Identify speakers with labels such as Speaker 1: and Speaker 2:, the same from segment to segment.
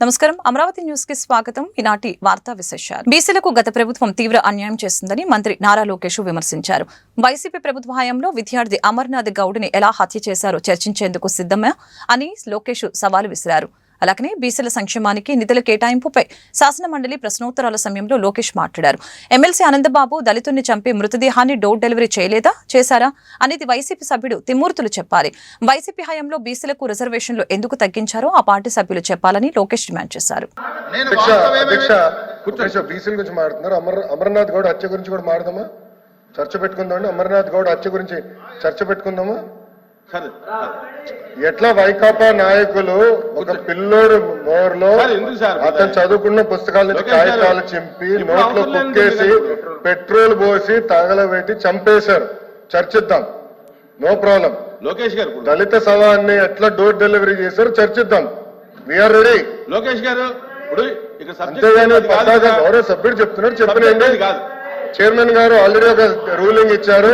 Speaker 1: నమస్కారం అమరావతి న్యూస్ కి స్వాగతం. ఈనాటి వార్తా విశేషాలు. బీసీలకు గత ప్రభుత్వం తీవ్ర అన్యాయం చేస్తుందని మంత్రి నారా లోకేష్ విమర్శించారు. వైసీపీ ప్రభుత్వ హయాంలో విద్యార్థి అమర్నాథ్ గౌడ్ని ఎలా హత్య చేశారో చర్చించేందుకు సిద్ధమా అని లోకేష్ సవాలు విసిరారు. అలాగనే బీసీల సంక్షేమానికి నిధుల కేటాయింపుపై శాసనమండలి ప్రశ్నోత్తరాల సమయంలో లోకేష్ మాట్లాడారు. ఎమ్మెల్సీ అనంతబాబు దళితుల్ని చంపి మృతదేహాన్ని డోర్ డెలివరీ చేశారా అనేది వైసీపీ సభ్యుడు తిమ్మూర్తులు చెప్పాలి. వైసీపీ హయాంలో బీసీలకు రిజర్వేషన్లు ఎందుకు తగ్గించారో ఆ పార్టీ సభ్యులు చెప్పాలని లోకేష్ డిమాండ్ చేశారు.
Speaker 2: అమర్నాథ్ గౌడ్ హత్య గురించి కూడా మాట్లాడదామా? చర్చ పెట్టుకుందాం. అమర్నాథ్ గౌడ్ హత్య గురించి చర్చ పెట్టుకుందామా? ఎట్లా వైకాపా నాయకులు ఒక పిల్లోడు మోర్లో అతను చదువుకున్న పుస్తకాల నుంచి కాగితాలు చింపి నోట్లో కుక్కేసి పెట్రోల్ పోసి తగలబెట్టి చంపేశారు. చర్చిద్దాం, నో ప్రాబ్లం.
Speaker 3: లోకేష్ గారు
Speaker 2: దళిత శవాన్ని ఎట్లా డోర్ డెలివరీ చేశారు చర్చిద్దాం. We are ready.
Speaker 3: లోకేష్ గారు
Speaker 2: అంతేగాని పద్దాగా గౌరవ సభ్యుడు చెప్తున్నారు చెప్పలేండి. చైర్మన్ గారు ఆల్రెడీ ఒక రూలింగ్ ఇచ్చారు.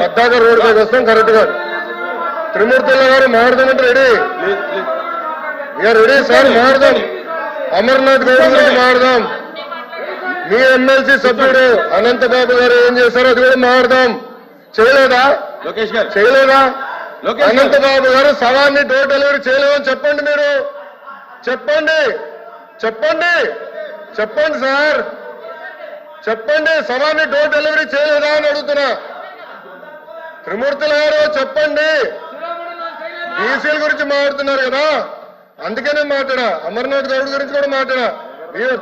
Speaker 2: పద్దాగా రోడ్ పైకి వస్తాం. కరెక్ట్ గా త్రిమూర్తుల గారు మారుదామంటే రెడీ. రెడీ సార్, మారుదాం. అమర్నాథ్ గౌడ్ గురించి మారుదాం. మీ ఎమ్మెల్సీ సభ్యుడు అనంతబాబు గారు ఏం చేశారో అది కూడా మారుదాం. చేయలేదా
Speaker 3: లోకేష్ గారు?
Speaker 2: చేయలేదా? అనంతబాబు గారు శవాన్ని డోర్ డెలివరీ చేయలేదని చెప్పండి. మీరు చెప్పండి చెప్పండి చెప్పండి సార్, చెప్పండి. శవాన్ని డోర్ డెలివరీ చేయలేదా అని అడుగుతున్నా. త్రిమూర్తుల గారు చెప్పండి. బీసీల గురించి మాట్లాడుతున్నారు కదా, అందుకనే మాట్లాడా. అమర్నాథ్ గౌడ్ గురించి కూడా మాట్లాడా.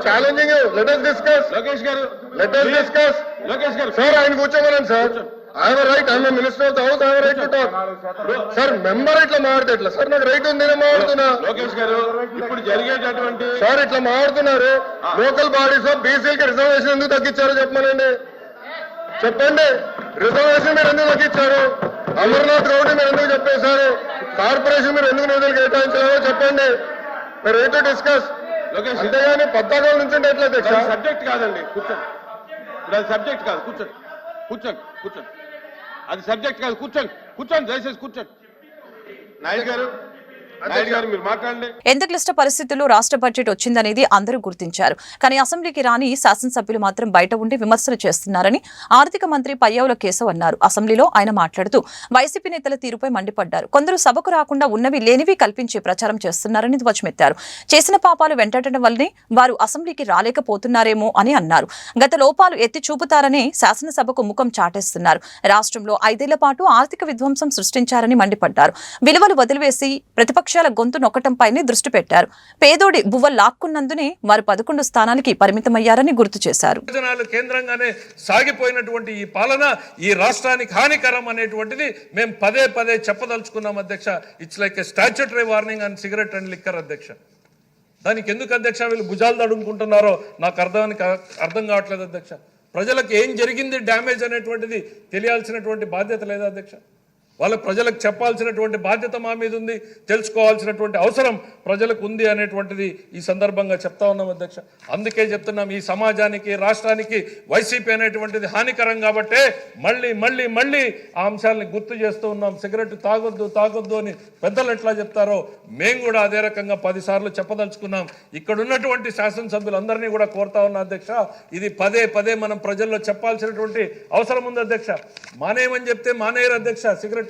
Speaker 2: Challenging. Let us discuss.
Speaker 3: Lokesh గారు
Speaker 2: లెట్ us discuss.
Speaker 3: లోకేష్ గారు
Speaker 2: సార్ ఆయన కూర్చోమనండి sir. I have right. I am minister of the house. I have right to talk. Sir member ఇట్లా మాట్లాడితే ఎట్లా సార్? నాకు రైట్ ఉంది, నేను మాట్లాడుతున్నా.
Speaker 3: లోకేష్ గారు ఇప్పుడు జరిగేటటువంటి
Speaker 2: సార్ ఇట్లా మాట్లాడుతున్నారు. లోకల్ బాడీస్ లో బీసీలకి రిజర్వేషన్ ఎందుకు తగ్గించారో చెప్పమనండి. చెప్పండి. రిజర్వేషన్ మీరు ఎందుకు తగ్గించారు? అమర్నాథ్ గౌడ్ మీరు ఎందుకు చెప్పేశారు? కార్పొరేషన్ మీరు ఎందుకు నిధులు కేటాయించారో చెప్పండి. మీరు రైట్ టు డిస్కస్. అంతేగాని పద్దాగా నుంచి ఎట్లా
Speaker 3: సబ్జెక్ట్ కాదండి. కూర్చోండి. ఇప్పుడు అది సబ్జెక్ట్ కాదు. కూర్చోండి కూర్చోండి కూర్చోండి. అది సబ్జెక్ట్ కాదు. కూర్చోండి కూర్చోండి దయచేసి కూర్చోండి. నాయుడు గారు మీరు మాట్లాడండి.
Speaker 1: ఎంత క్లిష్ట పరిస్థితుల్లో రాష్ట్ర బడ్జెట్ వచ్చిందనేది అందరూ గుర్తించారు. కానీ అసెంబ్లీకి రాని శాసనసభ్యులు మాత్రం బయట ఉండి విమర్శలు చేస్తున్నారని ఆర్థిక మంత్రి పయ్యావుల కేశవ్ అన్నారు. అసెంబ్లీలో ఆయన మాట్లాడుతూ వైసీపీ నేతల తీరుపై మండిపడ్డారు. కొందరు సభకు రాకుండా ఉన్నవి లేనివి కల్పించి ప్రచారం చేస్తున్నారని ధ్వజమెత్తారు. చేసిన పాపాలు వెంటాడటం వల్లనే వారు అసెంబ్లీకి రాలేకపోతున్నారేమో అని అన్నారు. గత లోపాలు ఎత్తి చూపుతారని శాసనసభకు ముఖం చాటేస్తున్నారు. రాష్ట్రంలో 5 ఏళ్ల పాటు ఆర్థిక విధ్వంసం సృష్టించారని మండిపడ్డారు. విలువలు వదిలివేసి ప్రతిపక్షాల గొంతు నొక్కటంపైనే దృష్టి పెట్టారు. పేదోడి బువ్వ లాక్కున్నందునే వారు 11 స్థానాలకి పరిమితమయ్యారని గుర్తు చేశారు.
Speaker 4: కేంద్రంగానే సాగిపోయినటువంటి ఈ పాలన ఈ రాష్ట్రానికి హానికరం అనేటువంటిది మేము పదే పదే చెప్పదలుచుకున్నాం అధ్యక్ష. It's like A statutory warning and cigarette and liquor అధ్యక్ష. దానికి ఎందుకు అధ్యక్ష వీళ్ళు భుజాలు తడుముకుంటున్నారో నాకు అర్థం కావట్లేదు అధ్యక్ష. ప్రజలకు ఏం జరిగింది డ్యామేజ్ అనేటువంటిది తెలియాల్సినటువంటి బాధ్యత లేదా అధ్యక్ష? ప్రజలకు చెప్పాల్సినటువంటి బాధ్యత మా మీద ఉంది. తెలుసుకోవాల్సినటువంటి అవసరం ప్రజలకు ఉంది అనేటువంటిది ఈ సందర్భంగా చెప్తా ఉన్నాం అధ్యక్ష. అందుకే చెప్తున్నాం, ఈ సమాజానికి రాష్ట్రానికి వైసీపీ అనేటువంటిది హానికరం కాబట్టే మళ్ళీ మళ్ళీ మళ్ళీ ఆ అంశాలని గుర్తు చేస్తూ ఉన్నాం. సిగరెట్ తాగొద్దు అని పెద్దలు ఎట్లా చెప్తారో మేము కూడా అదే రకంగా 10 సార్లు చెప్పదలుచుకున్నాం. ఇక్కడ ఉన్నటువంటి శాసనసభ్యులందరినీ కూడా కోరుతా ఉన్నా అధ్యక్ష, ఇది పదే పదే మనం ప్రజల్లో చెప్పాల్సినటువంటి అవసరం ఉంది అధ్యక్ష. మానేయమని చెప్తే మానేయరు అధ్యక్ష. సిగరెట్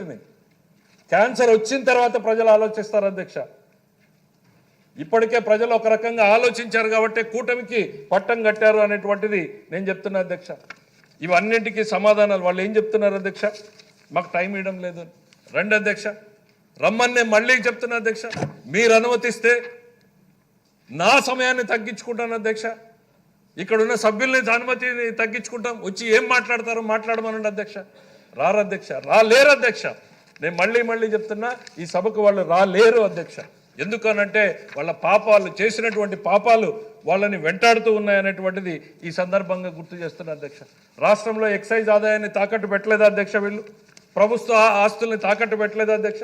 Speaker 4: క్యాన్సర్ వచ్చిన తర్వాత ప్రజలు ఆలోచిస్తారు అధ్యక్ష. ఇప్పటికే ప్రజలు ఒక రకంగా ఆలోచించారు కాబట్టి కూటమికి పట్టం కట్టారు అనేటువంటిది నేను చెప్తున్నా అధ్యక్ష. ఇవన్నింటికి సమాధానాలు వాళ్ళు ఏం చెప్తున్నారు అధ్యక్ష? మాకు టైం ఇవ్వడం లేదు. రండి అధ్యక్ష, రమ్మని నేను మళ్ళీ చెప్తున్నా అధ్యక్ష. మీరు అనుమతిస్తే నా సమయాన్ని తగ్గించుకుంటాను అధ్యక్ష. ఇక్కడున్న సభ్యుల్ని అనుమతిని తగ్గించుకుంటాం. వచ్చి ఏం మాట్లాడతారో మాట్లాడమనండి అధ్యక్ష. రారు అధ్యక్ష, రాలేరు అధ్యక్ష. నేను మళ్ళీ చెప్తున్నా, ఈ సభకు వాళ్ళు రాలేరు అధ్యక్ష. ఎందుకనంటే వాళ్ళ పాపాలు, చేసినటువంటి పాపాలు వాళ్ళని వెంటాడుతూ ఉన్నాయనేటువంటిది ఈ సందర్భంగా గుర్తు చేస్తున్నా అధ్యక్ష. రాష్ట్రంలో ఎక్సైజ్ ఆదాయాన్ని తాకట్టు పెట్టలేదా అధ్యక్ష? వీళ్ళు ప్రభుత్వ ఆస్తుల్ని తాకట్టు పెట్టలేదా అధ్యక్ష?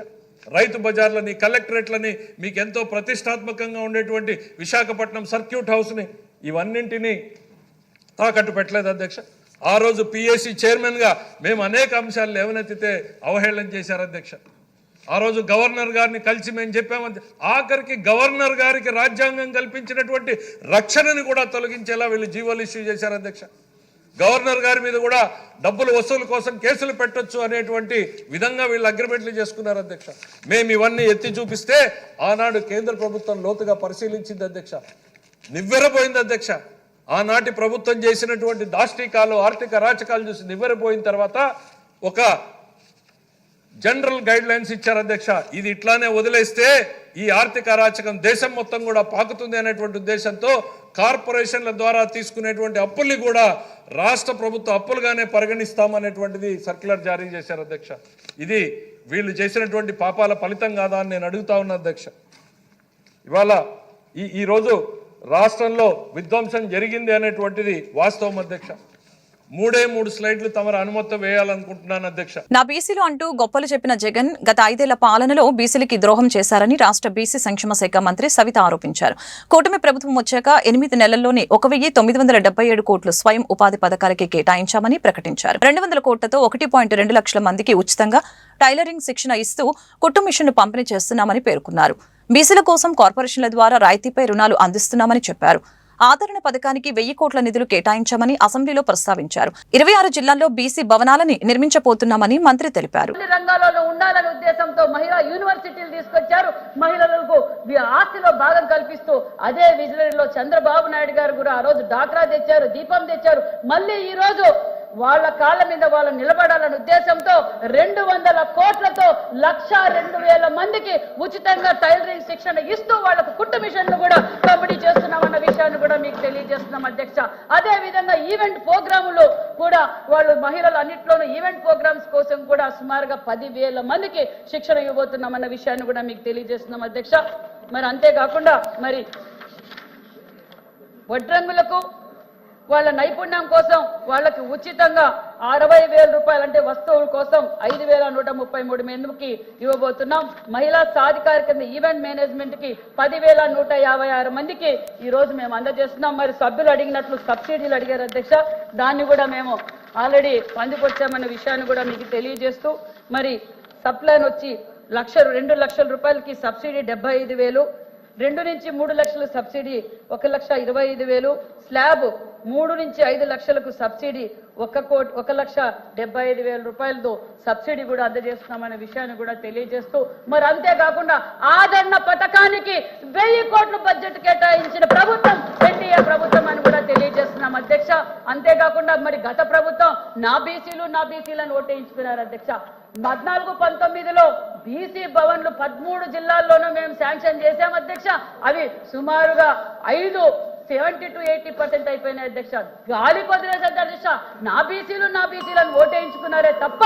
Speaker 4: రైతు బజార్లని, కలెక్టరేట్లని, మీకు ఎంతో ప్రతిష్టాత్మకంగా ఉండేటువంటి విశాఖపట్నం సర్క్యూట్ హౌస్ని, ఇవన్నింటినీ తాకట్టు పెట్టలేదు అధ్యక్ష. ఆ రోజు పిఎస్సి చైర్మన్గా మేము అనేక అంశాలు లేవనెత్తితే అవహేళన చేశారు అధ్యక్ష. ఆ రోజు గవర్నర్ గారిని కలిసి మేము చెప్పామని, ఆఖరికి గవర్నర్ గారికి రాజ్యాంగం కల్పించినటువంటి రక్షణని కూడా తొలగించేలా వీళ్ళు జీవోలు ఇష్యూ చేశారు అధ్యక్ష. గవర్నర్ గారి మీద కూడా డబ్బులు వసూలు కోసం కేసులు పెట్టొచ్చు అనేటువంటి విధంగా వీళ్ళు అగ్రిమెంట్లు చేసుకున్నారు అధ్యక్ష. మేము ఇవన్నీ ఎత్తి చూపిస్తే ఆనాడు కేంద్ర ప్రభుత్వం లోతుగా పరిశీలించింది అధ్యక్ష, నివ్వెరపోయింది అధ్యక్ష. ఆనాటి ప్రభుత్వం చేసినటువంటి దాష్టికాలు, ఆర్థిక అరాచకాలు చూసి నివ్వెరపోయిన తర్వాత ఒక జనరల్ గైడ్ లైన్స్ ఇచ్చారు అధ్యక్ష. ఇది ఇట్లానే వదిలేస్తే ఈ ఆర్థిక అరాచకం దేశం మొత్తం కూడా పాకుతుంది అనేటువంటి ఉద్దేశంతో కార్పొరేషన్ల ద్వారా తీసుకునేటువంటి అప్పుల్ని కూడా రాష్ట్ర ప్రభుత్వ అప్పులుగానే పరిగణిస్తామనేటువంటిది సర్క్యులర్ జారీ చేశారు అధ్యక్ష. ఇది వీళ్ళు చేసినటువంటి పాపాల ఫలితం కాదా అని నేను అడుగుతా ఉన్నా అధ్యక్ష. ఇవాళ ఈరోజు రాష్ట్రంలో విధ్వంసం జరిగింది అనేటువంటిది వాస్తవం అధ్యక్ష. 3 స్లైడ్లు తమరు అనుమతి వేయాలనుకుంటున్నాను అధ్యక్ష.
Speaker 1: నా బీసీలు అంటూ గొప్పలు చెప్పిన జగన్ గత 5 ఏళ్ల పాలనలో బీసీలకి ద్రోహం చేశారని రాష్ట్ర బీసీ సంక్షేమ శాఖ మంత్రి సవిత ఆరోపించారు. కూటమి ప్రభుత్వం వచ్చాక 8 నెలల్లోనే 1977 కోట్లు స్వయం ఉపాధి పథకాలకి కేటాయించామని ప్రకటించారు. 200 కోట్లతో 1.2 లక్షల మందికి ఉచితంగా టైలరింగ్ శిక్షణ ఇస్తూ కుట్టు మిషన్లు పంపిణీ చేస్తున్నామని పేర్కొన్నారు. బీసీల కోసం కార్పొరేషన్ల ద్వారా రాయితీపై రుణాలు అందిస్తున్నామని చెప్పారు. ఆదరణ పథకానికి 1000 కోట్ల నిధులు కేటాయించామని అసెంబ్లీలో ప్రస్తావించారు. 26 జిల్లాల్లో బీసీ భవనాలని నిర్మించబోతున్నామని మంత్రి తెలిపారు.
Speaker 5: రంగాలలో ఉండాలనే ఉద్దేశంతో మహిళా యూనివర్సిటీలు తీసుకొచ్చారు. మహిళలకు ఆస్తిలో భాగం కల్పిస్తూ అదే విజనరీలో చంద్రబాబు నాయుడు గారు కూడా ఆ రోజు డాక్రా తెచ్చారు, దీపం తెచ్చారు. మళ్ళీ ఈ రోజు వాళ్ళ కాళ్ళ మీద వాళ్ళు నిలబడాలనే ఉద్దేశంతో 200 కోట్లతో 1,02,000 మందికి ఉచితంగా టైలరింగ్ శిక్షణ ఇస్తూ వాళ్ళకు కుట్టు మిషన్లు కూడా పంపిణీ చేస్తున్నామన్న విషయాన్ని కూడా మీకు తెలియజేస్తున్నాం అధ్యక్ష. అదే విధంగా ఈవెంట్ ప్రోగ్రాములు కూడా వాళ్ళు మహిళలు అన్నింటిలోనూ ఈవెంట్ ప్రోగ్రామ్స్ కోసం కూడా సుమారుగా 10,000 మందికి శిక్షణ ఇవ్వబోతున్నామన్న విషయాన్ని కూడా మీకు తెలియజేస్తున్నాం అధ్యక్ష. మరి అంతేకాకుండా మరి వడ్రంగులకు వాళ్ళ నైపుణ్యం కోసం వాళ్ళకి ఉచితంగా 60,000 రూపాయలు అంటే వస్తువుల కోసం 5,133 మందికి ఇవ్వబోతున్నాం. మహిళా సాధికారిక ఈవెంట్ మేనేజ్మెంట్ కి 10,156 మందికి ఈ రోజు మేము అందజేస్తున్నాం. మరి సభ్యులు అడిగినట్లు సబ్సిడీలు అడిగారు అధ్యక్ష, దాన్ని కూడా మేము ఆల్రెడీ పొందుపరిచామన్న విషయాన్ని కూడా మీకు తెలియజేస్తూ మరి సప్లైన్ వచ్చి 2 లక్షల రూపాయలకి సబ్సిడీ 75,000, 2 నుంచి 3 లక్షల సబ్సిడీ 1,25,000, స్లాబ్ 3 నుంచి 5 లక్షలకు సబ్సిడీ 1,75,000 రూపాయలతో సబ్సిడీ కూడా అందజేస్తున్నామనే విషయాన్ని కూడా తెలియజేస్తూ మరి అంతేకాకుండా ఆదరణ పథకానికి 1000 కోట్ల బడ్జెట్ కేటాయించిన ప్రభుత్వం ఎన్డీఏ ప్రభుత్వం అని కూడా తెలియజేస్తున్నాం అధ్యక్ష. అంతేకాకుండా మరి గత ప్రభుత్వం నా బీసీలను ఓటేయించుకున్నారు అధ్యక్ష. 14-19లో బీసీ భవన్లు 13 జిల్లాల్లోనూ మేము శాంక్షన్ చేశాం అధ్యక్ష. అవి సుమారుగా 70 to 80% అయిపోయినాయి అధ్యక్ష. గాలి కొదిలేసారు అధ్యక్ష. నా బీసీలను ఓటేయించుకున్నారే తప్ప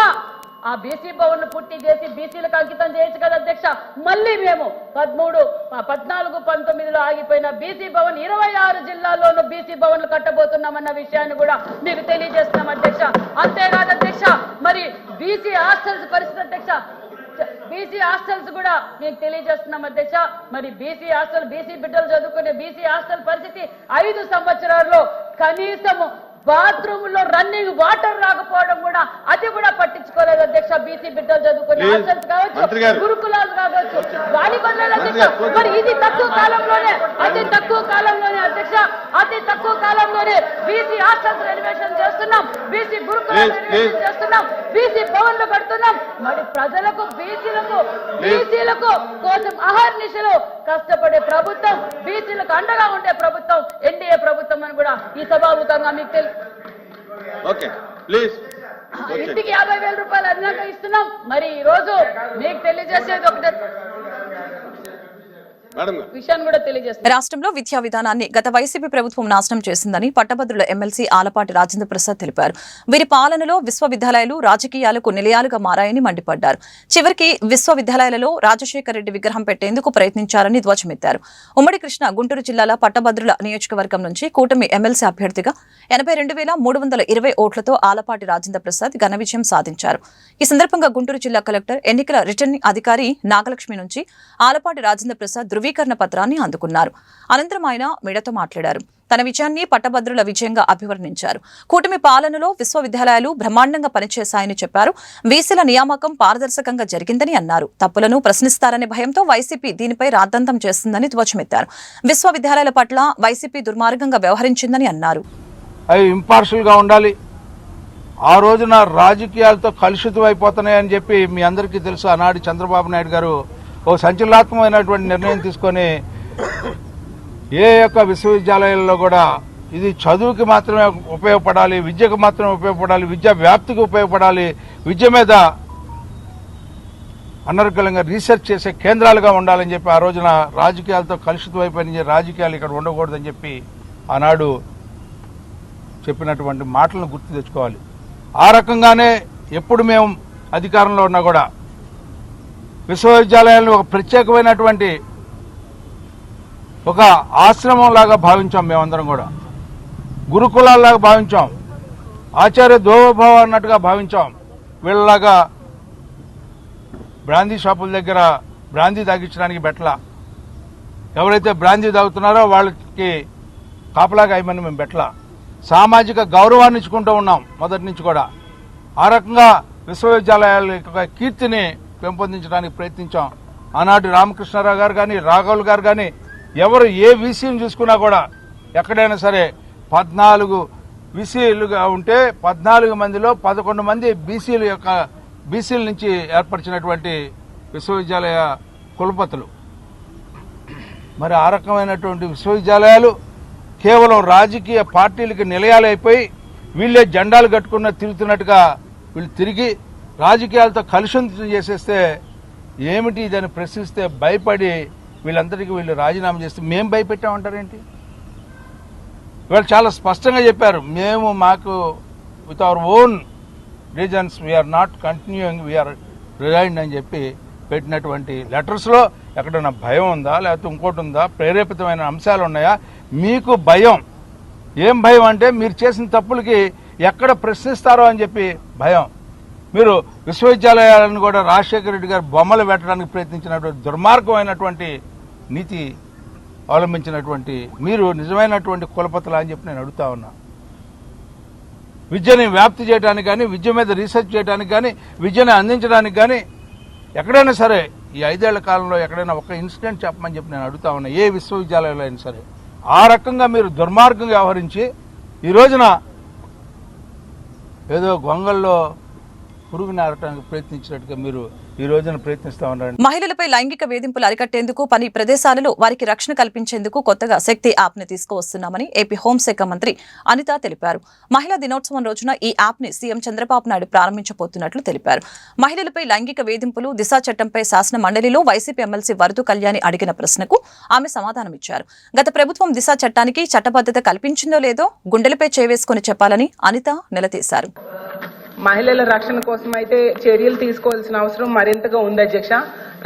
Speaker 5: ఆ బీసీ భవన్లు పూర్తి చేసి బీసీలకు అంకితం చేయొచ్చు కదా అధ్యక్ష. మళ్ళీ మేము 14-19లో ఆగిపోయిన బీసీ భవన్ 26 జిల్లాల్లోనూ బీసీ భవన్లు కట్టబోతున్నామన్న విషయాన్ని కూడా మీకు తెలియజేస్తున్నాం అధ్యక్ష. అంతేకాదు అధ్యక్ష, మరి బీసీ హాస్టల్స్ పరిస్థితి అధ్యక్ష, బీసీ హాస్టల్స్ కూడా మీకు తెలియజేస్తున్నాం అధ్యక్ష. మరి బీసీ బిడ్డలు చదువుకునే బీసీ హాస్టల్ పరిస్థితి 5 సంవత్సరాల్లో కనీసం బాత్రూమ్ లో రన్నింగ్ వాటర్ రాకపోవడం కూడా అది కూడా పట్టించుకోలేదు అధ్యక్ష. బీసీ బిడ్డలు చదువుకునే హాస్టల్స్ కావచ్చు, గురుకులాలు కావచ్చు, వాడి పనులు అధ్యక్ష. మరి ఇది అతి తక్కువ కాలంలోనే బీసీ హాస్టల్స్ రెనోవేషన్ చేస్తున్నాం, బీసీ గురుకులాలు రెనోవేషన్ చేస్తున్నాం, బీసీ భవన్లు కడుతున్నాం. మరి ప్రజలకు బీసీలకు కోసం అహర్నిశలు కష్టపడే ప్రభుత్వం, బీసీలకు అండగా ఉండే ప్రభుత్వం ఎన్డీఏ ప్రభుత్వం అని కూడా ఈ సభాముఖంగా మీకు తెలుసు. ఇంటికి 50,000 రూపాయలు అదనంగా ఇస్తున్నాం. మరి ఈ రోజు మీకు తెలియజేసేది ఒకటే విషయాన్ని కూడా తెలియజేస్తారు.
Speaker 1: రాష్ట్రంలో విద్యా విధానాన్ని గత వైసీపీ ప్రభుత్వం నాశనం చేసిందని పట్టభద్రుల ఎమ్మెల్సీ ఆలపాటి రాజేంద్ర ప్రసాద్ తెలిపారు. వీరి పాలనలో విశ్వవిద్యాలయాలు రాజకీయాలకు నిలయాలుగా మారాయని మండిపడ్డారు. చివరికి విశ్వవిద్యాలయాలలో రాజశేఖర రెడ్డి విగ్రహం పెట్టేందుకు ప్రయత్నించారని ధ్వజమెత్తారు. ఉమ్మడి కృష్ణా, గుంటూరు జిల్లాల పట్టభద్రుల నియోజకవర్గం నుంచి కూటమి ఎమ్మెల్సీ అభ్యర్థిగా 82,320 ఓట్లతో ఆలపాటి రాజేంద్ర ప్రసాద్ ఘన విజయం సాధించారు. ఈ సందర్భంగా గుంటూరు జిల్లా కలెక్టర్, ఎన్నికల రిటర్నింగ్ అధికారి నాగలక్ష్మి నుంచి ఆలపాటి రాజేంద్ర ప్రసాద్ ధృవీకరణ పత్రాన్ని అందుకున్నారు. అనంతరం ఆయన మీడియాతో మాట్లాడారు. తన విజయాన్ని పట్టభద్రుల విజయంగా అభివర్ణించారు. కూటమి పాలనలో విశ్వవిద్యాలయాలు బ్రహ్మాండంగా పనిచేశాయని చెప్పారు. వీసీల నియామకం పారదర్శకంగా జరిగిందని అన్నారు. తప్పులను ప్రశ్నిస్తారనే భయంతో వైసీపీ దీనిపై రాద్ధాంతం చేస్తుందని ధ్వజమెత్తారు. విశ్వవిద్యాలయాల పట్ల వైసీపీ దుర్మార్గంగా వ్యవహరించిందని అన్నారు.
Speaker 6: అవి ఇంపార్షియల్గా ఉండాలి. ఆ రోజున రాజకీయాలతో కలుషితం అయిపోతున్నాయని చెప్పి మీ అందరికీ తెలుసు. ఆనాడు చంద్రబాబు నాయుడు గారు ఓ సంచలనాత్మకమైనటువంటి నిర్ణయం తీసుకొని ఏ యొక్క విశ్వవిద్యాలయాల్లో కూడా ఇది చదువుకి మాత్రమే ఉపయోగపడాలి, విద్యకు మాత్రమే ఉపయోగపడాలి, విద్యా వ్యాప్తికి ఉపయోగపడాలి, విద్య మీద అనర్గళంగా రీసెర్చ్ చేసే కేంద్రాలుగా ఉండాలని చెప్పి ఆ రోజున రాజకీయాలతో కలుషితం అయిపోయిన రాజకీయాలు ఇక్కడ ఉండకూడదని చెప్పి ఆనాడు చెప్పినటువంటి మాటలను గుర్తు తెచ్చుకోవాలి. ఆ రకంగానే ఎప్పుడు మేము అధికారంలో ఉన్నా కూడా విశ్వవిద్యాలయాలను ఒక ప్రత్యేకమైనటువంటి ఒక ఆశ్రమం లాగా భావించాం. మేమందరం కూడా గురుకులాల్లాగా భావించాం. ఆచార్య దేవోభవ అన్నట్టుగా భావించాం. వీళ్ళలాగా బ్రాందీ షాపుల దగ్గర బ్రాందీ తాగించడానికి బెట్ల, ఎవరైతే బ్రాందీ తాగుతున్నారో వాళ్ళకి కాపలాగా అయ్యమని మేము బెట్ల. సామాజిక గౌరవాన్ని ఇచ్చుకుంటూ ఉన్నాం మొదటి నుంచి కూడా. ఆ రకంగా విశ్వవిద్యాలయాల యొక్క కీర్తిని పెంపొందించడానికి ప్రయత్నించాం. ఆనాటి రామకృష్ణారావు గారు కానీ, రాఘవులు గారు కానీ, ఎవరు ఏ వీసీని చూసుకున్నా కూడా ఎక్కడైనా సరే 14 వీసీలుగా ఉంటే 14 మందిలో 11 మంది బీసీల నుంచి ఏర్పరిచినటువంటి విశ్వవిద్యాలయ కులపతులు. మరి ఆ రకమైనటువంటి విశ్వవిద్యాలయాలు కేవలం రాజకీయ పార్టీలకి నిలయాలైపోయి వీళ్ళే జెండాలు కట్టుకున్న తిరుగుతున్నట్టుగా వీళ్ళు తిరిగి రాజకీయాలతో కలుషితం చేసేస్తే ఏమిటి ఇదని ప్రశ్నిస్తే భయపడి వీళ్ళందరికీ వీళ్ళు రాజీనామా చేస్తే మేము భయపెట్టామంటారేంటి? వీళ్ళు చాలా స్పష్టంగా చెప్పారు, మేము మాకు with our own reasons we are not continuing, we are resigned అని చెప్పి పెట్టినటువంటి లెటర్స్లో ఎక్కడైనా భయం ఉందా, లేకపోతే ఇంకోటి ఉందా, ప్రేరేపితమైన అంశాలు ఉన్నాయా? మీకు భయం ఏం భయం అంటే మీరు చేసిన తప్పులకి ఎక్కడ ప్రశ్నిస్తారో అని చెప్పి భయం. మీరు విశ్వవిద్యాలయాలను కూడా రాజశేఖర రెడ్డి గారు బొమ్మలు పెట్టడానికి ప్రయత్నించినటువంటి దుర్మార్గమైనటువంటి నీతి అవలంబించినటువంటి మీరు నిజమైనటువంటి కులపతులు అని చెప్పి నేను అడుగుతా ఉన్నా. విద్యని వ్యాప్తి చేయడానికి కానీ, విద్య మీద రీసెర్చ్ చేయడానికి కానీ, విద్యను అందించడానికి కానీ ఎక్కడైనా సరే ఈ 5 ఏళ్ల కాలంలో ఎక్కడైనా ఒక ఇన్సిడెంట్ చెప్పమని చెప్పి నేను అడుగుతా ఉన్నా. ఏ విశ్వవిద్యాలయంలో అయినా సరే ఆ రకంగా మీరు దుర్మార్గంగా వ్యవహరించి ఈ రోజున ఏదో గొంగల్లో పురుగు నారటానికి ప్రయత్నించినట్టుగా మీరు ఈ రోజున ప్రయత్నిస్తా ఉన్నారు.
Speaker 1: మహిళలపై లైంగిక వేధింపులు అరికట్టేందుకు పని ప్రదేశాలలో వారికి రక్షణ కల్పించేందుకు కొత్తగా శక్తి యాప్ ని తీసుకువస్తున్నామని ఏపీ హోంశాఖ మంత్రి అనిత తెలిపారు. మహిళా దినోత్సవం రోజున ఈ యాప్ ని సీఎం చంద్రబాబు నాయుడు ప్రారంభించబోతున్నట్లు తెలిపారు. మహిళలపై లైంగిక వేధింపులు దిశ చట్టంపై శాసన మండలిలో వైసీపీ ఎమ్మెల్సీ వరదు కళ్యాణి అడిగిన ప్రశ్నకు ఆమె సమాధానమిచ్చారు. గత ప్రభుత్వం దిశ చట్టానికి చట్టబద్ధత కల్పించిందో లేదో గుండెలపై చేవేసుకుని చెప్పాలని అనిత నిలదీశారు.
Speaker 7: మహిళల రక్షణ కోసం అయితే చర్యలు తీసుకోవాల్సిన అవసరం మరింతగా ఉంది అధ్యక్ష.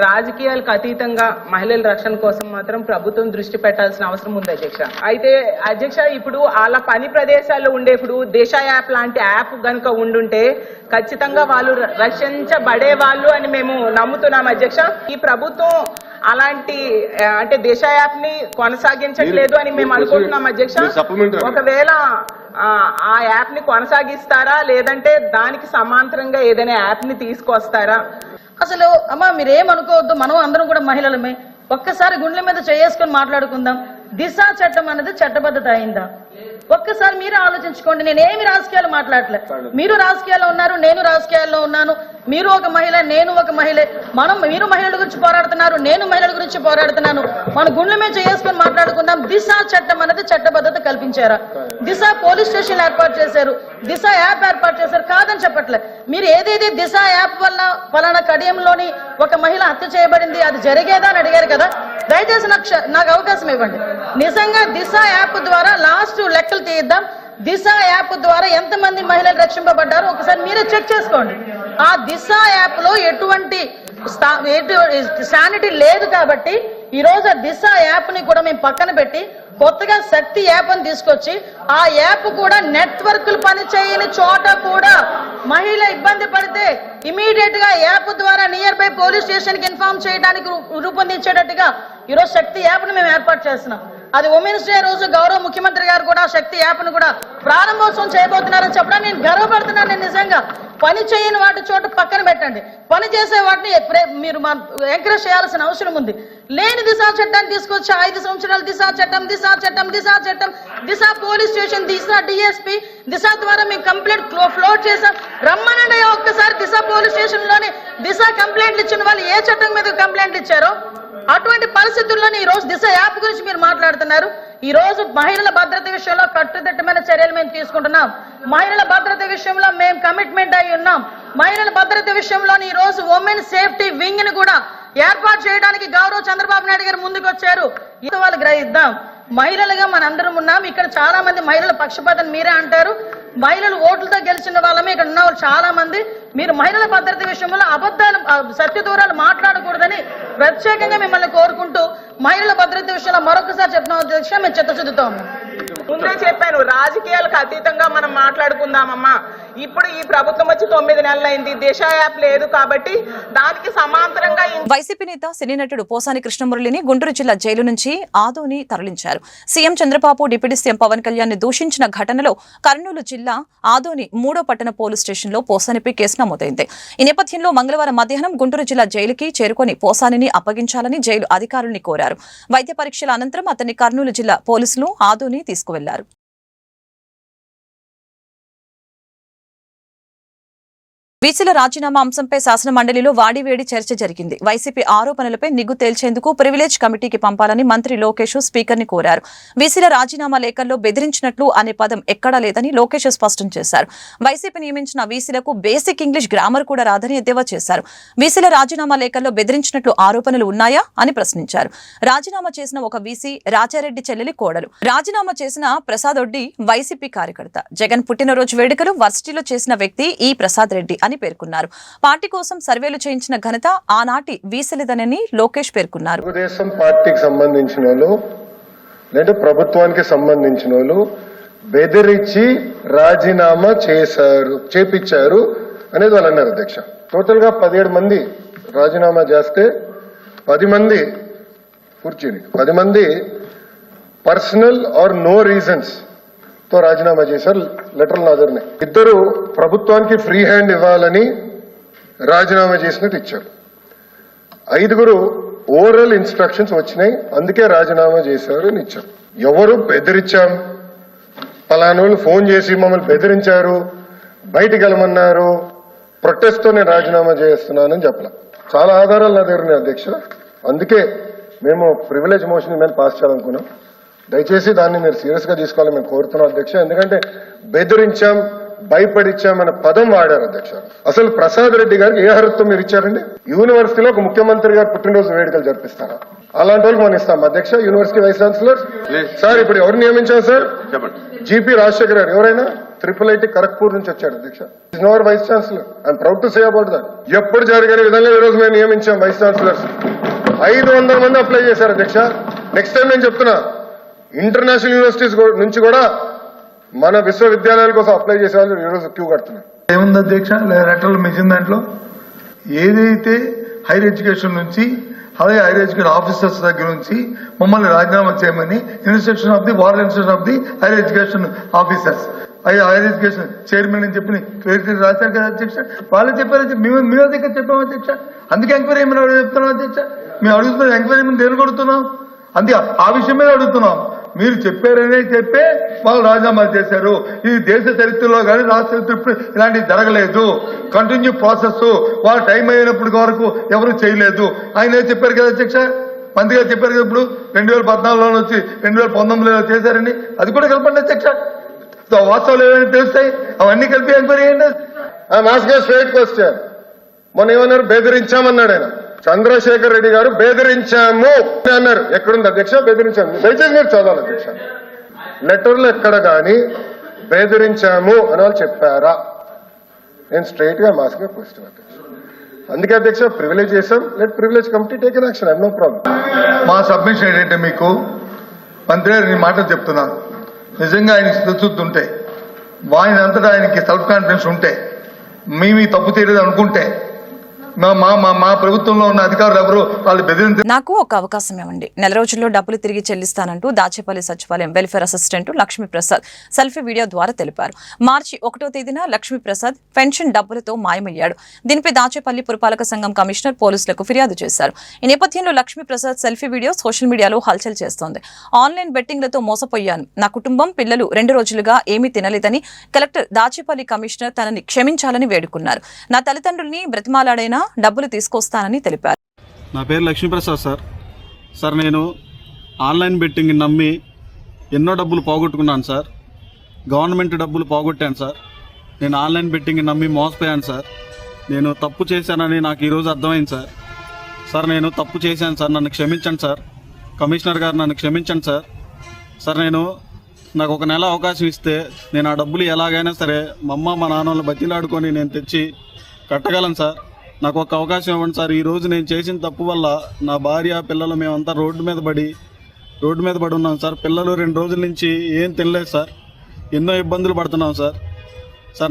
Speaker 7: రాజకీయాలకు అతీతంగా మహిళల రక్షణ కోసం మాత్రం ప్రభుత్వం దృష్టి పెట్టాల్సిన అవసరం ఉంది అధ్యక్ష. అయితే అధ్యక్ష, ఇప్పుడు వాళ్ళ పని ప్రదేశాల్లో ఉండేప్పుడు దిశ యాప్ లాంటి యాప్ గనుక ఉండుంటే ఖచ్చితంగా వాళ్ళు రక్షించబడే వాళ్ళు అని మేము నమ్ముతున్నాం అధ్యక్ష. ఈ ప్రభుత్వం అలాంటి అంటే దిశ యాప్ ని కొనసాగించట్లేదు అని మేము అనుకుంటున్నాం అధ్యక్ష. ఒకవేళ ఆ యాప్ ని కొనసాగిస్తారా, లేదంటే దానికి సమాంతరంగా ఏదైనా యాప్ ని తీసుకొస్తారా?
Speaker 5: అసలు అమ్మా మీరేమనుకోవద్దు, మనం అందరం కూడా మహిళలమే. ఒక్కసారి గుండెల మీద చేసుకొని మాట్లాడుకుందాం. దిశ చట్టం అనేది చట్టబద్ధత అయిందా? ఒక్కసారి మీరే ఆలోచించుకోండి. నేనేమి రాజకీయాలు మాట్లాడలే. మీరు రాజకీయాల్లో ఉన్నారు, నేను రాజకీయాల్లో ఉన్నాను. మీరు ఒక మహిళ, నేను ఒక మహిళే. మీరు మహిళల గురించి పోరాడుతున్నారు, నేను మహిళల గురించి పోరాడుతున్నాను. మన గుండెల మీద చేసుకొని మాట్లాడుకుందాం. దిశ చట్టం అనేది చట్టబద్ధత కల్పించారా? దిశ పోలీస్ స్టేషన్లు ఏర్పాటు చేశారు, దిశ యాప్ ఏర్పాటు చేశారు, కాదని చెప్పట్లే. మీరు ఏదైతే దిశ యాప్ వల్ల ఫలానా కడియంలోని ఒక మహిళ హత్య చేయబడింది, అది జరిగేదా అని అడిగారు కదా. దయచేసి నాకు అవకాశం ఇవ్వండి. నిజంగా దిశ యాప్ ద్వారా లాస్ట్ లెక్కలు తీద్దాం. దిశ యాప్ ద్వారా ఎంతమంది మహిళలు రక్షింపబడ్డారో ఒకసారి మీరే చెక్ చేసుకోండి. ఆ దిశ యాప్ లో ఎటువంటి శానిటీ లేదు కాబట్టి ఈ రోజు ఆ దిశ యాప్ ని కూడా మేము పక్కన పెట్టి కొత్తగా శక్తి యాప్ అని తీసుకొచ్చి ఆ యాప్ కూడా నెట్వర్క్లు పనిచేయని చోట కూడా మహిళ ఇబ్బంది పడితే ఇమీడియట్ గా యాప్ ద్వారా నియర్ బై పోలీస్ స్టేషన్ కి ఇన్ఫార్మ్ చేయడానికి రూపొందించేటట్టుగా ఈరోజు శక్తి యాప్ ను మేము ఏర్పాటు చేస్తున్నాం. అది ఉమెన్స్ డే రోజు గౌరవ ముఖ్యమంత్రి గారు కూడా శక్తి యాప్ ను కూడా ప్రారంభోత్సవం చేయబోతున్నారని చెప్పడం నేను గర్వపడుతున్నాను. నేను నిజంగా పని చేయని వాటి చోట పక్కన పెట్టండి, పని చేసే వాటిని మీరు ఎంకరేజ్ చేయాల్సిన అవసరం ఉంది. లేని దిశా చట్టాన్ని తీసుకొచ్చి 5 సంవత్సరాలు దిశా చట్టం, దిశ పోలీస్ స్టేషన్, దిశ డిఎస్పీ, దిశ ద్వారా మేము కంప్లైంట్ ఫ్లోట్ చేసాం. రమ్మనండి ఒక్కసారి దిశ పోలీస్ స్టేషన్ లోని దిశ కంప్లైంట్లు ఇచ్చిన వాళ్ళు ఏ చట్టం మీద కంప్లైంట్లు ఇచ్చారో అటువంటి పరిస్థితుల్లోని ఈ రోజు దిశ యాప్ గురించి మీరు మాట్లాడుతున్నారు. ఈ రోజు మహిళల భద్రత విషయంలో కట్టుదిట్టమైన చర్యలు మేము తీసుకుంటున్నాం. మహిళల భద్రత విషయంలో మేము కమిట్మెంట్ అయి ఉన్నాం. మహిళల భద్రత విషయంలోని ఈ రోజు ఉమెన్ సేఫ్టీ వింగ్ ని కూడా ఏర్పాటు చేయడానికి గౌరవ చంద్రబాబు నాయుడు గారు ముందుకు వచ్చారు. ఇది వాళ్ళు గ్రహిద్దాం. మహిళలుగా మనందరం ఉన్నాం. ఇక్కడ చాలా మంది మహిళల పక్షపాతం మీరే అంటారు. మహిళలు ఓట్లతో గెలిచిన వాళ్ళమే ఇక్కడ ఉన్న వాళ్ళు చాలా మంది. మీరు మహిళల భద్రత విషయంలో అబద్ధాలు సత్య దూరాలు మాట్లాడకూడదని ప్రత్యేకంగా మిమ్మల్ని కోరుకుంటూ మహిళల భద్రత విషయంలో మరొకసారి చెప్పిన అధ్యక్ష మేము చిత్తశుద్ధితో ఉన్నాం.
Speaker 7: ముందే చెప్పాను, రాజకీయాలకు అతీతంగా మనం మాట్లాడుకుందామమ్మా. ఇప్పుడు ఈ ప్రభుత్వం వచ్చి 9 నెలలైంది, దిశ యాప్ లేదు కాబట్టి దానికి సమాంతరంగా
Speaker 1: వైసీపీ నేత సినీ నటుడు పోసాని కృష్ణమురళిని గుంటూరు జిల్లా జైలు నుంచి ఆదోని తరలించారు. CM Chandrababu deputy CM Pawan Kalyan ని దూషించిన ఘటనలో కర్నూలు జిల్లా ఆదోని 3వ పట్టణ పోలీస్ స్టేషన్లో పోసానిపై కేసు నమోదైంది. ఈ నేపథ్యంలో మంగళవారం మధ్యాహ్నం గుంటూరు జిల్లా జైలుకి చేరుకొని పోసానిని అప్పగించాలని జైలు అధికారుల్ని కోరారు. వైద్య పరీక్షల అనంతరం అతన్ని కర్నూలు జిల్లా పోలీసులు ఆదోని తీసుకువెళ్లారు. బీసీల రాజీనామా అంశంపై శాసనమండలిలో వాడివేడి చర్చ జరిగింది. వైసీపీ ఆరోపణలపై నిగ్గు తేల్చేందుకు ప్రివిలేజ్ కమిటీకి పంపాలని మంత్రి లోకేష్ స్పీకర్ ని కోరారు. బీసీల రాజీనామా లేఖల్లో బెదిరించినట్లు అనే పదం ఎక్కడా లేదని లోకేష్ స్పష్టం చేశారు. వైసీపీ నియమించిన వీసీలకు బేసిక్ ఇంగ్లీష్ గ్రామర్ కూడా రాదని ఎద్దేవా చేశారు. బీసీల రాజీనామా లేఖల్లో బెదిరించినట్లు ఆరోపణలు ఉన్నాయా అని ప్రశ్నించారు. రాజీనామా చేసిన ఒక వీసీ రాజారెడ్డి చెల్లెలి కోడలు. రాజీనామా చేసిన ప్రసాద్ రెడ్డి వైసీపీ కార్యకర్త. జగన్ పుట్టినరోజు వేడుకలు వర్సిటీలో చేసిన వ్యక్తి ఈ ప్రసాద్ రెడ్డి అని పేర్కొన్నారు. పార్టీ కోసం సర్వేలు చేయించిన ఘనత ఆనాటి వీసలేదనని లోకేష్ పేర్కొన్నారు.
Speaker 2: తెలుగుదేశం పార్టీకి సంబంధించిన వాళ్ళు లేదా ప్రభుత్వానికి సంబంధించిన వాళ్ళు బెదిరించి రాజీనామా చేపించారు అనేది వాళ్ళు అన్నారు అధ్యక్ష. టోటల్ గా 17 మంది రాజీనామా చేస్తే 10 మంది కూర్చుని 10 మంది పర్సనల్ ఆర్ నో రీజన్స్ తో రాజీనామా చేశారు. లెటర్ నాదర్నే 2 ప్రభుత్వానికి ఫ్రీ హ్యాండ్ ఇవ్వాలని రాజీనామా చేసినట్టు ఇచ్చారు. 5 ఓరల్ ఇన్స్ట్రక్షన్స్ వచ్చినాయి, అందుకే రాజీనామా చేశారు అని ఇచ్చారు. ఎవరు బెదిరించాం, పలానోళ్ళు ఫోన్ చేసి మమ్మల్ని బెదిరించారు, బయటికి వెళ్ళమన్నారు, ప్రొటెస్ట్ తో నేను రాజీనామా చేస్తున్నానని చెప్పలే. చాలా ఆధారాలు నా దగ్గర ఉన్నాయి అధ్యక్ష. అందుకే మేము ప్రివిలేజ్ మోషన్ మీద పాస్ చేయాలనుకున్నాం. దయచేసి దాన్ని మీరు సీరియస్ గా తీసుకోవాలని మేము కోరుతున్నాం అధ్యక్ష. ఎందుకంటే బెదిరించాం, భయపడిచ్చాం అనే పదం వాడారు అధ్యక్ష. అసలు ప్రసాద్ రెడ్డి గారికి ఏ అర్హతతో మీరు ఇచ్చారండి? యూనివర్సిటీలో ఒక ముఖ్యమంత్రి గారు పుట్టినరోజు వేడుకలు జరిపిస్తారా? అలాంటి వాళ్ళకి మనం ఇస్తాం అధ్యక్ష. యూనివర్సిటీ వైస్ ఛాన్సలర్ సార్ ఇప్పుడు ఎవరు నియమించారు సార్? జీపీ రాజశేఖర్ గారు. ఎవరైనా IIIT ఖరగ్పూర్ నుంచి వచ్చారు అధ్యక్ష. Is now our vice chancellor. I'm proud to say about that. ఎప్పుడు జరిగిన విధంగా ఈ రోజు మేము నియమించాం వైస్ ఛాన్సలర్స్. 500 మంది అప్లై చేశారు అధ్యక్ష. నెక్స్ట్ టైం నేను చెప్తున్నా, ఇంటర్నేషనల్ యూనివర్సిటీస్ నుంచి కూడా మన విశ్వవిద్యాలయాల కోసం అప్లై చేసే వాళ్ళు ఈరోజు క్యూ కడుతున్నారు.
Speaker 8: ఏముంది అధ్యక్ష, లెటర్లు మించిన దాంట్లో ఏదైతే హైయర్ ఎడ్యుకేషన్ నుంచి అలాగే హైయర్ ఎడ్యుకేషన్ ఆఫీసర్స్ దగ్గర నుంచి మమ్మల్ని రాజీనామా చేయమని instruction of the ward instruction of the higher education officers, higher education chairman అని చెప్పి క్లియర్ రాశారు కదా అధ్యక్ష. వాళ్ళు చెప్పారు, మేము దగ్గర చెప్పాము అధ్యక్ష. అందుకే ఎంక్వైరీ ఏమైనా చెప్తున్నాం అధ్యక్ష. మేము అడుగుతున్నాం ఎంక్వైరీ మేము దేని కొడుతున్నాం, అందుకే ఆ విషయం మీద అడుగుతున్నాం. మీరు చెప్పారనే చెప్పే వాళ్ళు రాజీనామా చేశారు. ఇది దేశ చరిత్రలో కానీ రాష్ట్ర చరిత్ర ఇలాంటివి జరగలేదు. Continue process. వాళ్ళు టైం అయినప్పటి వరకు ఎవరు చేయలేదు. ఆయన చెప్పారు కదా అధ్యక్ష, మంత్రి గారు చెప్పారు కదా, ఇప్పుడు 2014లో వచ్చి 2019లో చేశారని. అది కూడా కలపండి అధ్యక్ష. వాస్తవాలు ఏమైనా తెలుస్తాయి, అవన్నీ కలిపి ఎంక్వైరీ చేయండి.
Speaker 2: Straight question. మొన్న ఏమన్నారు? బెదిరించామన్నాడు ఆయన. చంద్రశేఖర్ రెడ్డి గారు బెదిరించాము అన్నారు. ఎక్కడుంది అధ్యక్ష బెదిరించాము? దయచేసి మీరు చదవాలి అధ్యక్ష. లెటర్లు ఎక్కడ కానీ బెదిరించాము అని వాళ్ళు చెప్పారా? నేను స్ట్రైట్ గా మాస్గా క్వశ్చన్ అధ్యక్ష. అందుకే అధ్యక్ష ప్రివిలేజ్ చేశాం. Let privilege committee take an action. I know problem.
Speaker 8: మా సబ్మిషన్ ఏంటంటే మీకు మంత్రి గారు నేను మాటలు చెప్తున్నాను. నిజంగా ఆయనకి చిత్తశుద్ధి ఉంటే, వాని అంతటా ఆయనకి సెల్ఫ్ కాన్ఫిడెన్స్ ఉంటే, మేము తప్పు చేయలేదు అనుకుంటే మా ప్రభుత్వంలో ఉన్న అధికారులు ఎవరు వాళ్ళు బెదిరించారు.
Speaker 1: నాకు ఒక అవకాశం ఇవ్వండి, నెల రోజుల్లో డబ్బులు తిరిగి చెల్లిస్తానంటూ దాచేపల్లి సచివాలయం welfare assistant Lakshmi Prasad selfie video ద్వారా తెలిపారు. మార్చి 1వ తేదీన లక్ష్మీప్రసాద్ పెన్షన్ డబ్బులతో మాయమయ్యాడు. దీనిపై దాచేపల్లి పురపాలక సంఘం కమిషనర్ పోలీసులకు ఫిర్యాదు చేశారు. ఈ నేపథ్యంలో లక్ష్మీప్రసాద్ సెల్ఫీ వీడియో సోషల్ మీడియాలో హల్చల్ చేస్తోంది. ఆన్లైన్ బెట్టింగ్లతో మోసపోయాను, నా కుటుంబం పిల్లలు 2 రోజులుగా ఏమీ తినలేదని కలెక్టర్ దాచేపల్లి కమిషనర్ తనని క్షమించాలని వేడుకున్నారు. నా తల్లిదండ్రుల్ని బ్రతిమాలాడైనా డబ్బులు తీసుకొస్తానని తెలిపారు.
Speaker 9: నా పేరు లక్ష్మీప్రసాద్ సార్ నేను ఆన్లైన్ బెట్టింగ్ నమ్మి ఎన్నో డబ్బులు పోగొట్టుకున్నాను సార్. గవర్నమెంట్ డబ్బులు పోగొట్టాను సార్. నేను ఆన్లైన్ బెట్టింగ్ నమ్మి మోసపోయాను సార్. నేను తప్పు చేశానని నాకు ఈరోజు అర్థమైంది సార్. నేను తప్పు చేశాను సార్, నన్ను క్షమించండి సార్. కమిషనర్ గారు నన్ను క్షమించండి సార్. నాకు ఒక నెల అవకాశం ఇస్తే నేను ఆ డబ్బులు ఎలాగైనా సరే మా అమ్మ మా నాన్నలు బతిలాడుకొని నేను తెచ్చి కట్టగలను సార్. నాకు ఒక అవకాశం ఇవ్వండి సార్. ఈరోజు నేను చేసిన తప్పు వల్ల నా భార్య పిల్లలు మేమంతా రోడ్డు మీద పడి ఉన్నాం సార్. పిల్లలు 2 రోజుల నుంచి ఏం తినలేదు సార్. ఎన్నో ఇబ్బందులు పడుతున్నాం సార్.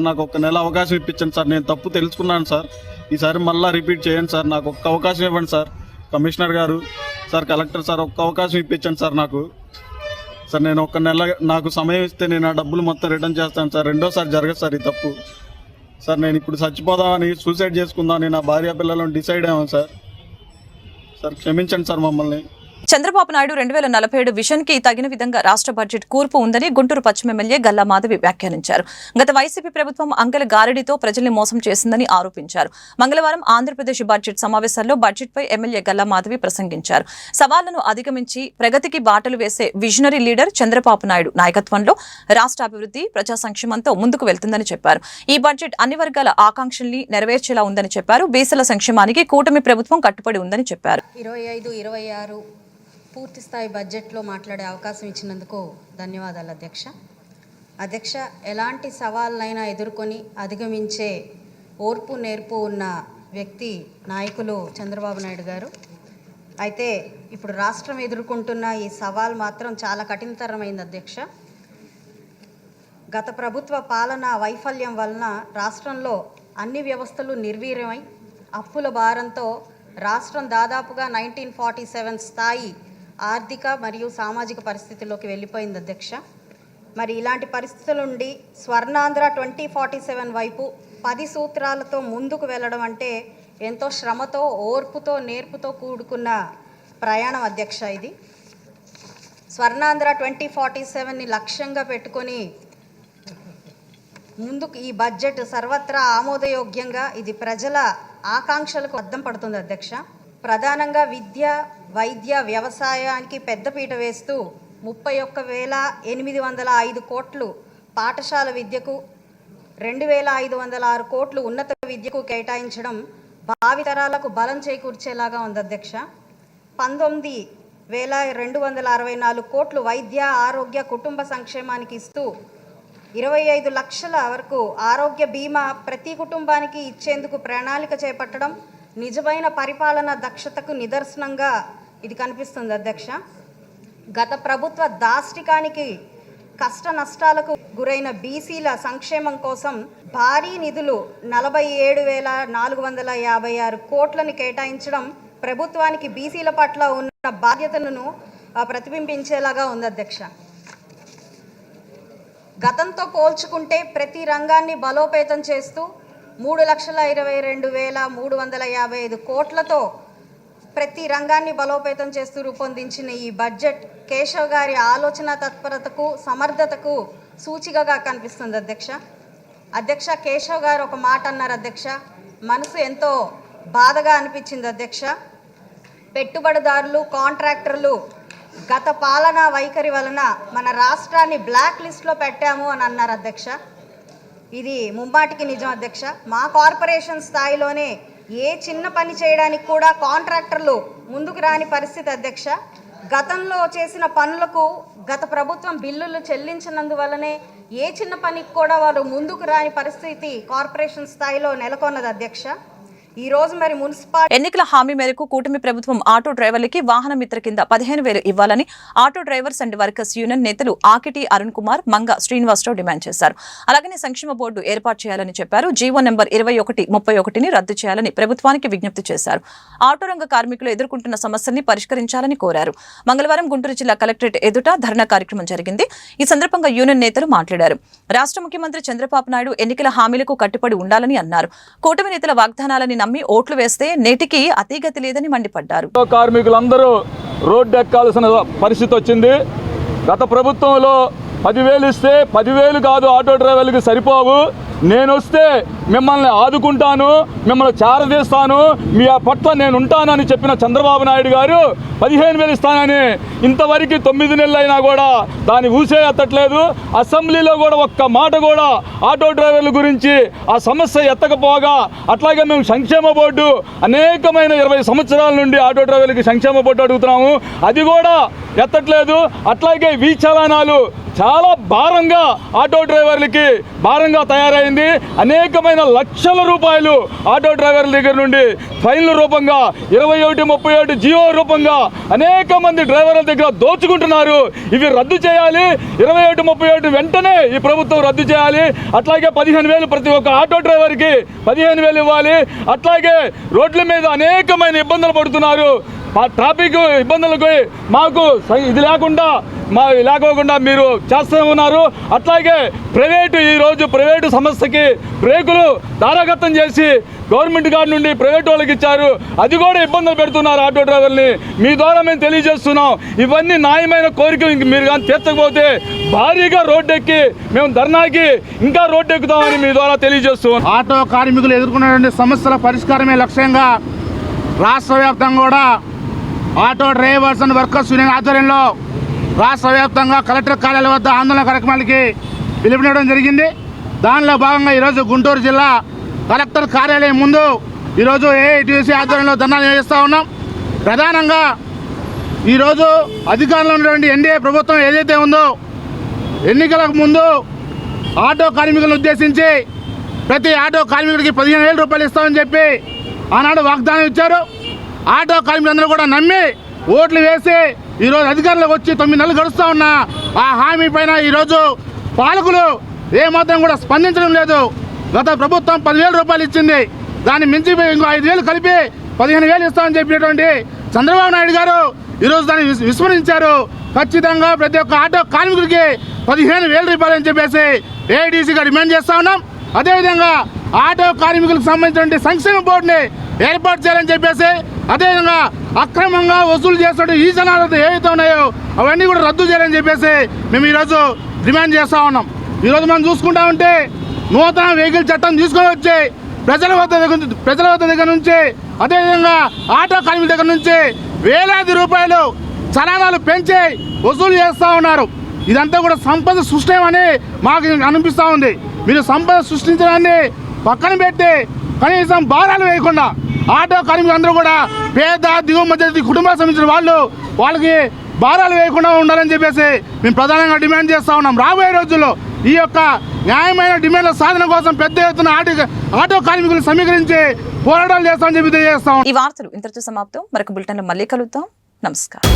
Speaker 9: నాకు ఒక నెల అవకాశం ఇప్పించండి సార్. నేను తప్పు తెలుసుకున్నాను సార్. ఈసారి మళ్ళీ రిపీట్ చేయండి సార్. నాకు ఒక్క అవకాశం ఇవ్వండి సార్. కమిషనర్ గారు సార్, కలెక్టర్ సార్, ఒక్క అవకాశం ఇప్పించండి సార్ నాకు. సార్ నేను ఒక నెల నాకు సమయం ఇస్తే నేను ఆ డబ్బులు మొత్తం రిటర్న్ చేస్తాను సార్. రెండోసారి జరగదు సార్ ఈ తప్పు. సార్ నేను ఇప్పుడు చచ్చిపోదామని సూసైడ్ చేసుకుందామని నా భార్య పిల్లలను డిసైడ్ అయ్యాను సార్. క్షమించండి సార్ మమ్మల్ని.
Speaker 1: చంద్రబాబు నాయుడు 2047 విజన్ కి తగిన విధంగా రాష్ట్ర బడ్జెట్ కూర్పు ఉందని గుంటూరు పశ్చిమ ఎమ్మెల్యే గల్లా మాధవి వ్యాఖ్యానించారు. గత వైసీపీ ప్రభుత్వం అంకెల గారడితో ప్రజల్ని మోసం చేసిందని ఆరోపించారు. మంగళవారం ఆంధ్రప్రదేశ్ బడ్జెట్ సమావేశాల్లో బడ్జెట్ పై ఎమ్మెల్యే గల్లా మాధవి ప్రసంగించారు. సవాళ్లను అధిగమించి ప్రగతికి బాటలు వేసే విజనరీ లీడర్ చంద్రబాబు నాయుడు నాయకత్వంలో రాష్ట్ర అభివృద్ధి ప్రజా సంక్షేమంతో ముందుకు వెళ్తుందని చెప్పారు. ఈ బడ్జెట్ అన్ని వర్గాల ఆకాంక్షల్ని నెరవేర్చేలా ఉందని చెప్పారు. బీసీల సంక్షేమానికి కూటమి ప్రభుత్వం కట్టుబడి ఉందని చెప్పారు.
Speaker 10: 25-26 పూర్తి స్థాయి బడ్జెట్లో మాట్లాడే అవకాశం ఇచ్చినందుకు ధన్యవాదాలు అధ్యక్ష. ఎలాంటి సవాళ్ళైనా ఎదుర్కొని అధిగమించే ఓర్పు నేర్పు ఉన్న వ్యక్తి నాయకులు చంద్రబాబు నాయుడు గారు. అయితే ఇప్పుడు రాష్ట్రం ఎదుర్కొంటున్న ఈ సవాల్ మాత్రం చాలా కఠినతరమైంది అధ్యక్ష. గత ప్రభుత్వ పాలన వైఫల్యం వలన రాష్ట్రంలో అన్ని వ్యవస్థలు నిర్వీర్యమై అప్పుల భారంతో రాష్ట్రం దాదాపుగా 1947 స్థాయి ఆర్థిక మరియు సామాజిక పరిస్థితుల్లోకి వెళ్ళిపోయింది అధ్యక్ష. మరి ఇలాంటి పరిస్థితుల నుండి స్వర్ణాంధ్ర 2047 వైపు 10 సూత్రాలతో ముందుకు వెళ్ళడం అంటే ఎంతో శ్రమతో ఓర్పుతో నేర్పుతో కూడుకున్న ప్రయాణం అధ్యక్ష. ఇది స్వర్ణాంధ్ర 2047ని లక్ష్యంగా పెట్టుకొని ముందుకు ఈ బడ్జెట్ సర్వత్రా ఆమోదయోగ్యంగా ఇది ప్రజల ఆకాంక్షలకు అద్దం పడుతుంది అధ్యక్ష. ప్రధానంగా విద్య, వైద్య, వ్యవసాయానికి పెద్దపీట వేస్తూ 31,805 కోట్లు పాఠశాల విద్యకు, 2,506 కోట్లు ఉన్నత విద్యకు కేటాయించడం భావితరాలకు బలం చేకూర్చేలాగా ఉంది అధ్యక్ష. 19,264 కోట్లు వైద్య, ఆరోగ్య, కుటుంబ సంక్షేమానికి ఇస్తూ 25 లక్షల వరకు ఆరోగ్య బీమా ప్రతి కుటుంబానికి ఇచ్చేందుకు ప్రణాళిక చేపట్టడం నిజమైన పరిపాలన దక్షతకు నిదర్శనంగా ఇది కనిపిస్తుంది అధ్యక్ష. గత ప్రభుత్వ దాష్టికానికి కష్ట నష్టాలకు గురైన బీసీల సంక్షేమం కోసం భారీ నిధులు 47,456 కోట్లని కేటాయించడం ప్రభుత్వానికి బీసీల పట్ల ఉన్న బాధ్యతలను ప్రతిబింబించేలాగా ఉంది అధ్యక్ష. గతంతో పోల్చుకుంటే ప్రతి రంగాన్ని బలోపేతం చేస్తూ 3,22,355 కోట్లతో ప్రతి రంగాన్ని బలోపేతం చేస్తూ రూపొందించిన ఈ బడ్జెట్ కేశవ్ గారి ఆలోచన తత్పరతకు, సమర్థతకు సూచికగా కనిపిస్తుంది అధ్యక్ష. కేశవ్ గారు ఒక మాట అన్నారు అధ్యక్ష, మనసు ఎంతో బాధగా అనిపించింది అధ్యక్ష. పెట్టుబడిదారులు, కాంట్రాక్టర్లు గత పాలనా వైఖరి వలన మన రాష్ట్రాన్ని బ్లాక్ లిస్ట్లో పెట్టాము అని అన్నారు అధ్యక్ష. ఇది ముమ్మాటికి నిజం అధ్యక్ష. మా కార్పొరేషన్ స్థాయిలోనే ఏ చిన్న పని చేయడానికి కూడా కాంట్రాక్టర్లు ముందుకు రాని పరిస్థితి అధ్యక్ష. గతంలో చేసిన పనులకు గత ప్రభుత్వం బిల్లులు చెల్లించినందువల్లనే ఏ చిన్న పనికి కూడా వారు ముందుకు రాని పరిస్థితి కార్పొరేషన్ స్థాయిలో నెలకొన్నది అధ్యక్ష. ఈరోజు మరి మున్సిపాలిటీ
Speaker 1: ఎన్నికల హామీ మేరకు కూటమి ప్రభుత్వం ఆటో డ్రైవర్లకి వాహన మిత్ర కింద 15,000 ఇవ్వాలని auto drivers and workers union నేతలు ఆకిటి అరుణ్ కుమార్, మంగ శ్రీనివాసరావు డిమాండ్ చేశారు. అలాగనే సంక్షేమ బోర్డు ఏర్పాటు చేయాలని చెప్పారు. జీవో నెంబర్ 2131ని రద్దు చేయాలని ప్రభుత్వానికి విజ్ఞప్తి చేశారు. ఆటో రంగ కార్మికులు ఎదుర్కొంటున్న సమస్యల్ని పరిష్కరించాలని కోరారు. మంగళవారం గుంటూరు జిల్లా కలెక్టరేట్ ఎదుట ధర్నా కార్యక్రమం జరిగింది. ఈ సందర్భంగా యూనియన్ నేతలు మాట్లాడారు. రాష్ట్ర ముఖ్యమంత్రి చంద్రబాబు నాయుడు ఎన్నికల హామీలకు కట్టుబడి ఉండాలని అన్నారు. కూటమి నేతల వాగ్దానాలని నమ్మి ఓట్లు వేస్తే నేటికి అతీగతి లేదని మండిపడ్డారు.
Speaker 11: కార్మికులందరూ రోడ్డు ఎక్కాల్సిన పరిస్థితి వచ్చింది. గత ప్రభుత్వంలో 10,000 ఇస్తే 10,000 కాదు ఆటో డ్రైవర్లకి సరిపోవు. నేను వస్తే మిమ్మల్ని ఆదుకుంటాను, మిమ్మల్ని చేరదీస్తాను, మీ పట్ల నేను ఉంటానని చెప్పిన చంద్రబాబు నాయుడు గారు 15,000 ఇస్తానని ఇంతవరకు 9 నెలలు అయినా కూడా దాన్ని ఊసే ఎత్తట్లేదు. అసెంబ్లీలో కూడా ఒక్క మాట కూడా ఆటో డ్రైవర్ల గురించి ఆ సమస్య ఎత్తకపోగా, అట్లాగే మేము సంక్షేమ బోర్డు అనేకమైన 20 సంవత్సరాల నుండి ఆటో డ్రైవర్లకి సంక్షేమ బోర్డు అడుగుతున్నాము, అది కూడా ఎత్తట్లేదు. అట్లాగే వీ చలానాలు చాలా భారంగా ఆటో డ్రైవర్లకి భారంగా తయారైంది. అనేకమైన లక్షల రూపాయలు ఆటో డ్రైవర్ల దగ్గర నుండి ఫైన్ల రూపంగా 2137 జీవో రూపంగా అనేక మంది డ్రైవర్ల దగ్గర దోచుకుంటున్నారు. ఇవి రద్దు చేయాలి. 2137 వెంటనే ఈ ప్రభుత్వం రద్దు చేయాలి. అట్లాగే 15,000 ప్రతి ఒక్క ఆటో డ్రైవర్కి 15,000 ఇవ్వాలి. అట్లాగే రోడ్ల మీద అనేకమైన ఇబ్బందులు పడుతున్నారు. ట్రాఫిక్ ఇబ్బందులకు మాకు ఇది లేకోకుండా మీరు చేస్తూ ఉన్నారు. అట్లాగే ఈరోజు ప్రైవేటు సంస్థకి బ్రేకులు దారాగతం చేసి గవర్నమెంట్ గారి నుండి ప్రైవేట్ వాళ్ళకి ఇచ్చారు. అది కూడా ఇబ్బందులు పెడుతున్నారు ఆటో డ్రైవర్ని. మీ ద్వారా మేము తెలియజేస్తున్నాం, ఇవన్నీ న్యాయమైన కోరికలు మీరు కానీ తీర్చకపోతే భారీగా రోడ్డెక్కి మేము ధర్నాకి ఇంకా రోడ్డెక్కుతామని మీ ద్వారా తెలియజేస్తున్నాం.
Speaker 6: ఆటో కార్మికులు ఎదుర్కొన్నటువంటి సమస్యల పరిష్కారమే లక్ష్యంగా రాష్ట్ర వ్యాప్తంగా కూడా auto drivers and workers union ఆధ్వర్యంలో రాష్ట్ర వ్యాప్తంగా కలెక్టర్ కార్యాలయం వద్ద ఆందోళన కార్యక్రమాలకి పిలుపునివ్వడం జరిగింది. దానిలో భాగంగా ఈరోజు గుంటూరు జిల్లా కలెక్టర్ కార్యాలయం ముందు ఈరోజు ఏఐటీయూసీ ఆధ్వర్యంలో ధర్నా నిర్వహిస్తూ ఉన్నాం. ప్రధానంగా ఈరోజు అధికారంలో ఉన్నటువంటి ఎన్డీఏ ప్రభుత్వం ఏదైతే ఉందో ఎన్నికలకు ముందు ఆటో కార్మికులను ఉద్దేశించి ప్రతి ఆటో కార్మికుడికి 15,000 రూపాయలు ఇస్తామని చెప్పి ఆనాడు వాగ్దానం ఇచ్చారు. ఆటో కార్మికులందరూ కూడా నమ్మి ఓట్లు వేసి ఈరోజు అధికారంలోకి వచ్చి 9 నెలలు గడుస్తూ ఉన్నా ఆ హామీ పైన ఈరోజు పాలకులు ఏమాత్రం కూడా స్పందించడం లేదు. గత ప్రభుత్వం 10,000 రూపాయలు ఇచ్చింది, దాన్ని మించి ఇంకో 5,000 కలిపి 15,000 ఇస్తామని చెప్పినటువంటి చంద్రబాబు నాయుడు గారు ఈరోజు దాన్ని విస్మరించారు. ఖచ్చితంగా ప్రతి ఒక్క ఆటో కార్మికుడికి 15,000 రూపాయలు అని చెప్పేసి ఏఐటీసీగా డిమాండ్ చేస్తూ ఉన్నాం. అదేవిధంగా ఆటో కార్మికులకు సంబంధించిన సంక్షేమ బోర్డుని ఏర్పాటు చేయాలని చెప్పేసి, అదేవిధంగా అక్రమంగా వసూలు చేస్తున్న ఈ జనాలతో ఏవైతే ఉన్నాయో అవన్నీ కూడా రద్దు చేయాలని చెప్పేసి మేము ఈరోజు డిమాండ్ చేస్తూ ఉన్నాం. ఈరోజు మనం చూసుకుంటా ఉంటే నూతన వెహికల్ చట్టం తీసుకొని వచ్చి ప్రజల వద్ద దగ్గర నుంచి అదేవిధంగా ఆటో కార్మికుల దగ్గర నుంచి వేలాది రూపాయలు చలానాలు పెంచి వసూలు చేస్తూ ఉన్నారు. ఇదంతా కూడా సంపద సృష్టిమని మాకు అనిపిస్తూ ఉంది. మీరు సంపద సృష్టించడాన్ని పక్కన పెట్టి కనీసం భారాలు వేయకుండా ఆటో కార్మికులందరూ కూడా పేద దిగువ మధ్య కుటుంబాలకు సంబంధించిన వాళ్ళకి భారాలు వేయకుండా ఉండాలని చెప్పేసి మేము ప్రధానంగా డిమాండ్ చేస్తూ ఉన్నాం. రాబోయే రోజుల్లో ఈ యొక్క న్యాయమైన డిమాండ్ల సాధన కోసం పెద్ద ఎత్తున ఆటో కార్మికులు సమీకరించి పోరాటాలు చేస్తామని చెప్పి తెలియజేస్తాం.
Speaker 1: ఈ వార్తలు ఇంతటితో సమాప్తం. మరొక బులెటిన్లో మళ్ళీ కలుద్దాం. నమస్కారం.